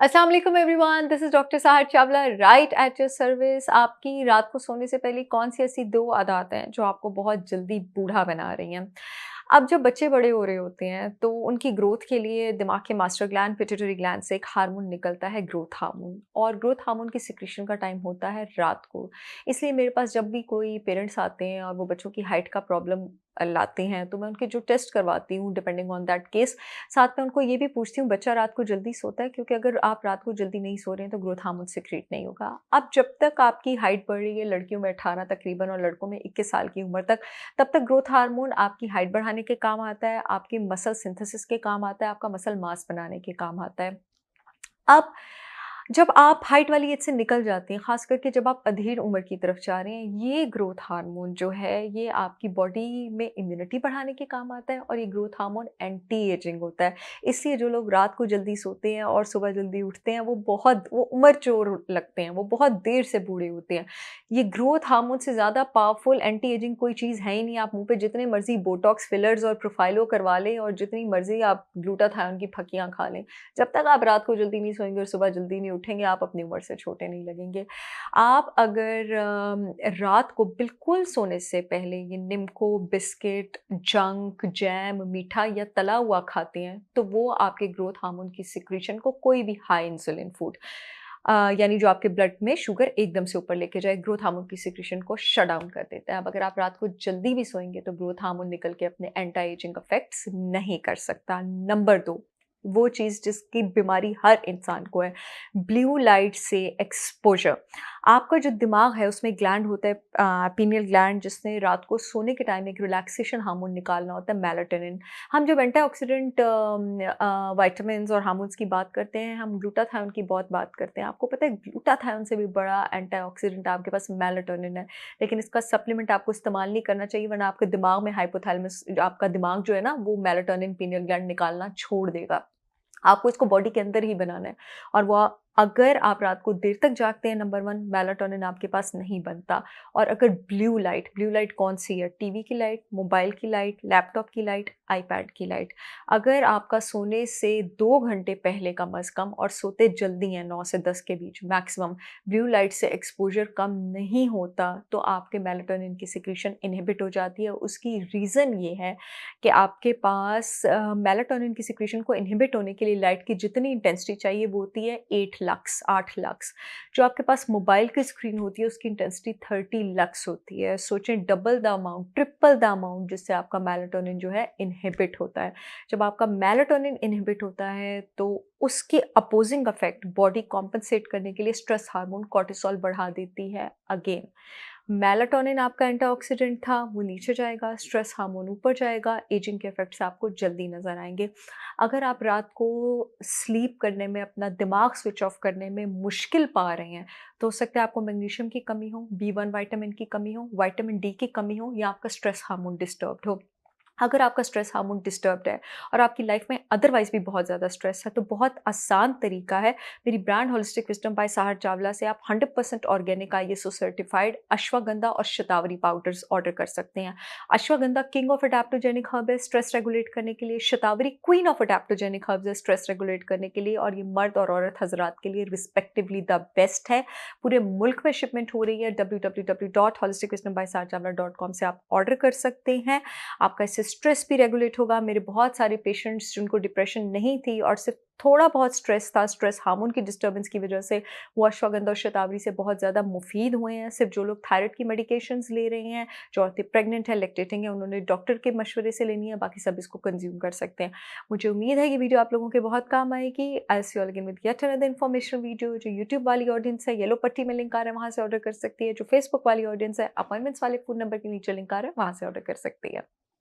अस्सलाम वालेकुम everyone, this is doctor Sahar Chawla right at your service. आपकी रात को सोने से पहले कौन-सी ऐसी 2 आदत हैं जो आपको बहुत जल्दी बूढ़ा बना रही हैं? अब जब बच्चे बड़े हो रहे होते हैं तो उनकी ग्रोथ के लिए दिमाग के मास्टर ग्लैंड पिट्यूटरी ग्लैंड से एक हार्मोन निकलता है ग्रोथ हार्मोन, और ग्रोथ हार्मोन की सिक्रीशन का टाइम होता है रात को। इसलिए मेरे पास जब भी कोई पेरेंट्स आते हैं और वो बच्चों की हाइट का प्रॉब्लम लाते हैं तो मैं उनके जो टेस्ट करवाती हूँ डिपेंडिंग ऑन दैट केस, साथ में उनको ये भी पूछती हूँ बच्चा रात को जल्दी सोता है, क्योंकि अगर आप रात को जल्दी नहीं सो रहे हैं तो ग्रोथ हार्मोन सिक्रीट नहीं होगा। अब जब तक आपकी हाइट बढ़ रही है, लड़कियों में 18 तकरीबन और लड़कों में 21 साल की उम्र तक, तब तक ग्रोथ हार्मोन आपकी हाइट बढ़ाने के काम आता है, आपकी मसल सिंथेसिस के काम आता है, आपका मसल मास बनाने के काम आता है। अब जब आप हाइट वाली एज से निकल जाते हैं, ख़ास करके जब आप अधेड़ उम्र की तरफ जा रहे हैं, ये ग्रोथ हार्मोन जो है, ये आपकी बॉडी में इम्यूनिटी बढ़ाने के काम आता है, और ये ग्रोथ हार्मोन एंटी एजिंग होता है। इसलिए जो लोग रात को जल्दी सोते हैं और सुबह जल्दी उठते हैं, वो उम्रचोर लगते हैं, वो बहुत देर से बूढ़े होते हैं। ये ग्रोथ हार्मोन से ज़्यादा पावरफुल एंटी एजिंग कोई चीज़ है ही नहीं। आप मुँह पे जितने मर्ज़ी बोटॉक्स, फिलर्स और प्रोफाइलो करवा लें और जितनी मर्ज़ी आप ग्लूटाथायोन की फक्कियाँ खा लें, जब तक आप रात को जल्दी नहीं सोएँगे और सुबह जल्दी नहीं उठेंगे, आप अपनी उम्र से छोटे नहीं लगेंगे। आप अगर रात को बिल्कुल सोने से पहले ये निम्को, बिस्किट, जंक, जैम, मीठा या तला हुआ खाते हैं, तो वो आपके ग्रोथ हार्मोन की सिक्रीशन को, कोई भी हाई इंसुलिन फूड यानी जो आपके ब्लड में शुगर एकदम से ऊपर लेके जाए, ग्रोथ हार्मोन की सिक्रीशन को शट डाउन कर देता है। अब अगर आप रात को जल्दी भी सोएँगे तो ग्रोथ हार्मोन निकल के अपने एंटी एजिंग इफेक्ट्स नहीं कर सकता। नंबर 2, वो चीज़ जिसकी बीमारी हर इंसान को है, ब्लू लाइट से एक्सपोज़र। आपका जो दिमाग है उसमें ग्लैंड होता है, पीनियल ग्लैंड, जिसने रात को सोने के टाइम एक रिलैक्सेशन हार्मोन निकालना होता है, मेलाटोनिन। हम जब एंटीऑक्सीडेंट विटामिन्स और हार्मोन्स की बात करते हैं, हम ग्लूटाथायोन की बहुत बात करते हैं। आपको पता है ग्लूटाथायोन से भी बड़ा एंटीऑक्सीडेंट आपके पास मेलाटोनिन है, लेकिन इसका सप्लीमेंट आपको इस्तेमाल नहीं करना चाहिए, वरना आपके दिमाग में हाइपोथैलेमस, आपका दिमाग जो है ना वो मेलाटोनिन पीनियल ग्लैंड निकालना छोड़ देगा। आपको इसको बॉडी के अंदर ही बनाना है, और वो अगर आप रात को देर तक जागते हैं, नंबर 1 मेलाटोनिन आपके पास नहीं बनता। और अगर ब्लू लाइट कौन-सी है? टीवी की लाइट, मोबाइल की लाइट, लैपटॉप की लाइट, आईपैड की लाइट। अगर आपका सोने से 2 घंटे पहले कम से कम, और सोते जल्दी हैं 9 से 10 के बीच मैक्सिमम, ब्लू लाइट से एक्सपोज़र कम नहीं होता, तो आपके मेलाटोनिन की सिक्रीशन इन्हिबिट हो जाती है। उसकी रीज़न ये है कि आपके पास मेलाटोनिन की सिक्रीशन को इन्हिबिट होने के लिए लाइट की जितनी इंटेंसिटी चाहिए वो होती है 8 लक्स। जो आपके पास मोबाइल की स्क्रीन होती है उसकी इंटेंसिटी 30 लक्स होती है। सोचें double the amount, triple the amount जिससे आपका मेलाटोनिन जो है इन्हिबिट होता है। जब आपका मेलाटोनिन इन्हिबिट होता है तो उसके अपोजिंग इफेक्ट बॉडी कॉम्पेंसेट करने के लिए स्ट्रेस हार्मोन कॉर्टिसोल बढ़ा देती है अगेन। मेलाटोनिन आपका एंटीऑक्सीडेंट था, वो नीचे जाएगा, स्ट्रेस हार्मोन ऊपर जाएगा, एजिंग के इफेक्ट्स आपको जल्दी नज़र आएँगे। अगर आप रात को स्लीप करने में, अपना दिमाग स्विच ऑफ करने में मुश्किल पा रहे हैं, तो हो सकता है आपको मैग्नीशियम की कमी हो, बी1 विटामिन की कमी हो, विटामिन डी की कमी हो, या आपका स्ट्रेस हार्मोन डिस्टर्ब्ड हो। अगर आपका स्ट्रेस हार्मोन डिस्टर्ब्ड है और आपकी लाइफ में अदरवाइज़ भी बहुत ज़्यादा स्ट्रेस है, तो बहुत आसान तरीका है, मेरी brand holistic wisdom by Sahar Chawla से आप 100% ऑर्गेनिक आईएसओ सर्टिफाइड अश्वगंधा और शतावरी पाउडर्स ऑर्डर कर सकते हैं। अश्वगंधा किंग ऑफ अडैप्टोजेनिक हर्ब है स्ट्रेस रेगुलेट करने के लिए, शतावरी क्वीन ऑफ अडैप्टोजेनिक हर्ब्स है स्ट्रेस रेगुलेट करने के लिए, और ये मर्द और औरत हज़रात के लिए रिस्पेक्टिवली द बेस्ट है। पूरे मुल्क में शिपमेंट हो रही है, www.holisticwisdombysaharchavla.com से आप ऑर्डर कर सकते हैं। आपका इससे स्ट्रेस भी रेगुलेट होगा। मेरे बहुत सारे पेशेंट्स जिनको डिप्रेशन नहीं थी और सिर्फ थोड़ा बहुत स्ट्रेस था, स्ट्रेस हार्मोन की डिस्टर्बेंस की वजह से, वो अश्वगंधा और शतावरी से बहुत ज़्यादा मुफीद हुए हैं। सिर्फ जो लोग थायराइड की मेडिकेशंस ले रहे हैं, जो औरतें प्रेग्नेंट हैं, लैक्टेटिंग हैं, उन्होंने डॉक्टर के मशवरे से लेनी है, बाकी सब इसको कंज्यूम कर सकते हैं। मुझे उम्मीद है ये वीडियो आप लोगों के बहुत काम आएगी। I see you all again with yet another informational video. जो यूट्यूब वाली ऑडियंस है, येलो पट्टी में लिंक आ रहा है, वहाँ से ऑर्डर कर सकती है। जो फेसबुक वाली ऑडियंस है, अपॉइंटमेंट्स वाले फ़ोन नंबर के नीचे लिंक आ रहा है, वहाँ से ऑर्डर कर सकती है।